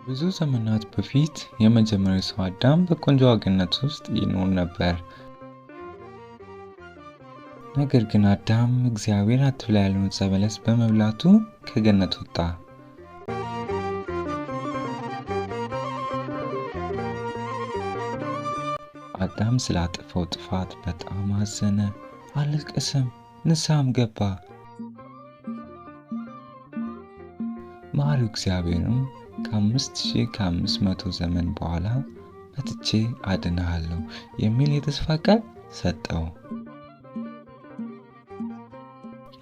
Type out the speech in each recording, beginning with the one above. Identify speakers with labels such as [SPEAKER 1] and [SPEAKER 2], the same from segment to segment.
[SPEAKER 1] ብዙ ዘመናት በፊት የመጀመሪያው ሰው አዳም በቆንጆዋ ገነት ውስጥ ይኖር ነበር። ነገር ግን አዳም እግዚአብሔር አትብላ ያለውን ዕፀ በለስ በመብላቱ ከገነት ወጣ። አዳም ስላጠፋው ጥፋት በጣም አዘነ፣ አለቀሰም፣ ንስሐም ገባ። መሐሪው እግዚአብሔርም ከ5500 ዘመን በኋላ መጥቼ አድንሃለሁ የሚል የተስፋ ቃል ሰጠው።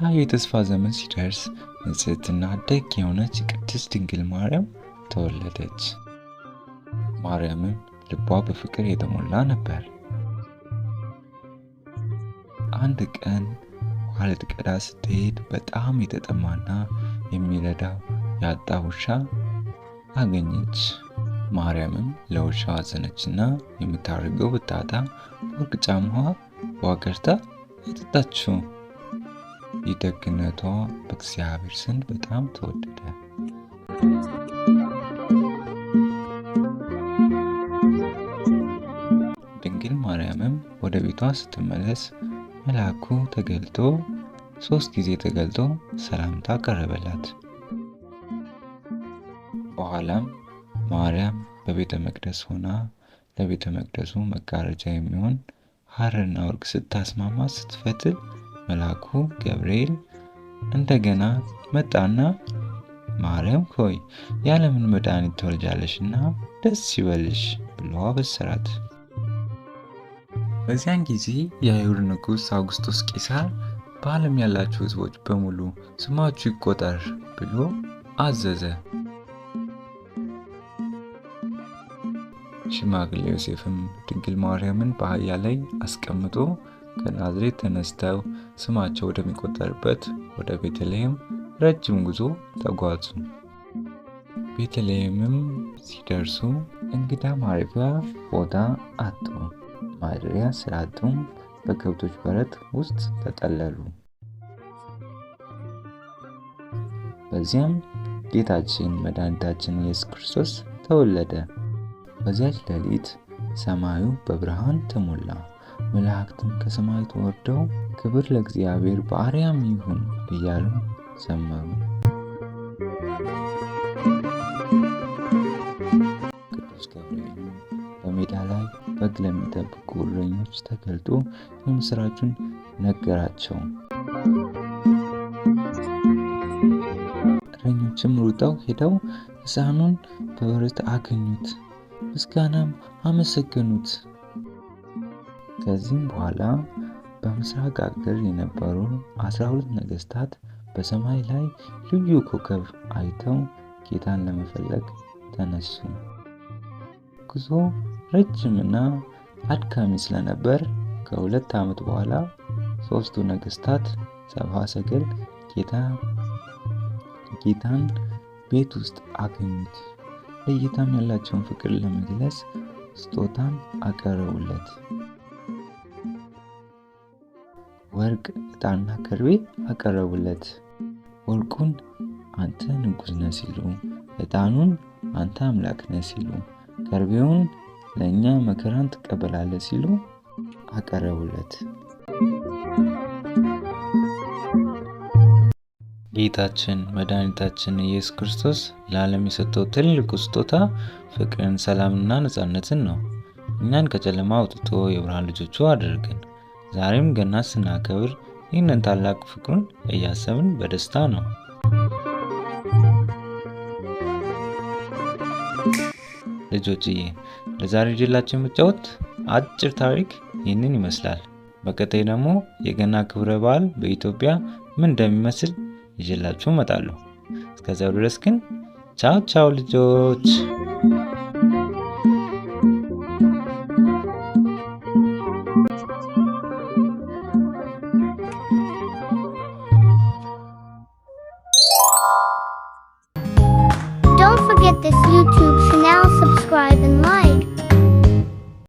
[SPEAKER 1] ያ የተስፋ ዘመን ሲደርስ ንጽሕትና ደግ የሆነች ቅድስት ድንግል ማርያም ተወለደች። ማርያምም ልቧ በፍቅር የተሞላ ነበር። አንድ ቀን ውሃ ልትቀዳ ስትሄድ በጣም የተጠማና የሚረዳው ያጣ ውሻ አገኘች። ማርያምም ለውሻው አዘነችና የምታደርገው ብታጣ በወርቅ ጫማዋ ውሃ ቀድታ አጠጣችው። ይህ ደግነቷ በእግዚአብሔር ዘንድ በጣም ተወደደ። ድንግል ማርያምም ወደ ቤቷ ስትመለስ መልአኩ ተገልጦ 3 ጊዜ ተገልጦ ሰላምታ ቀረበላት። በኋላም ማርያም በቤተ መቅደስ ሆና ለቤተ መቅደሱ መጋረጃ የሚሆን ሐርና ወርቅ ስታስማማ ስትፈትል መልአኩ ገብርኤል እንደገና መጣና ማርያም ሆይ የዓለምን መድኃኒት ትወልጃለሽና ደስ ይበልሽ ብሎ አበሰራት። በዚያን ጊዜ የአይሁድ ንጉሥ አውግስጦስ ቄሳር በዓለም ያላችሁ ሕዝቦች በሙሉ ስማችሁ ይቆጠር ብሎ አዘዘ። ሽማግሌ ዮሴፍም ድንግል ማርያምን በአህያ ላይ አስቀምጦ ከናዝሬት ተነስተው ስማቸው ወደሚቆጠርበት ወደ ቤተልሔም ረጅም ጉዞ ተጓዙ። ቤተልሔምም ሲደርሱ እንግዳ ማረፊያ ቦታ አጡ። ማደሪያ ስላጡም በከብቶች በረት ውስጥ ተጠለሉ። በዚያም ጌታችን መድኃኒታችን ኢየሱስ ክርስቶስ ተወለደ። በዚያች ሌሊት ሰማዩ በብርሃን ተሞላ። መላእክትም ከሰማይ ወርደው ክብር ለእግዚአብሔር በአርያም ይሁን እያሉ ዘመሩ። ቅዱስ ገብርኤል በሜዳ ላይ በግ ለሚጠብቁ እረኞች ተገልጦ የምስራቹን ነገራቸው። እረኞችም ሩጠው ሄደው ሕፃኑን በበረት አገኙት፣ ምስጋናም አመሰገኑት። ከዚህም በኋላ በምስራቅ አገር የነበሩ 12 ነገሥታት በሰማይ ላይ ልዩ ኮከብ አይተው ጌታን ለመፈለግ ተነሱ። ጉዞ ረጅምና አድካሚ ስለነበር ከ2 ዓመት በኋላ 3ቱ ነገሥታት ሰብአ ሰገል ጌታን ቤት ውስጥ አገኙት። ለጌታም ያላቸውን ፍቅር ለመግለጽ ስጦታን አቀረቡለት። ወርቅ፣ ዕጣንና ከርቤ አቀረቡለት። ወርቁን አንተ ንጉሥ ነህ ሲሉ፣ ዕጣኑን አንተ አምላክ ነህ ሲሉ፣ ከርቤውን ለእኛ መከራን ትቀበላለህ ሲሉ አቀረቡለት። ጌታችን መድኃኒታችን ኢየሱስ ክርስቶስ ለዓለም የሰጠው ትልቁ ስጦታ ፍቅርን፣ ሰላምና ነፃነትን ነው። እኛን ከጨለማ አውጥቶ የብርሃን ልጆቹ አደረገን። ዛሬም ገና ስናከብር ይህንን ታላቅ ፍቅሩን እያሰብን በደስታ ነው። ልጆችዬ ለዛሬ ይዤላችሁ የመጣሁት አጭር ታሪክ ይህንን ይመስላል። በቀጣይ ደግሞ የገና ክብረ በዓል በኢትዮጵያ ምን እንደሚመስል ይዤላችሁ እመጣለሁ። እስከዚያው ድረስ ግን ቻው ቻው ልጆች።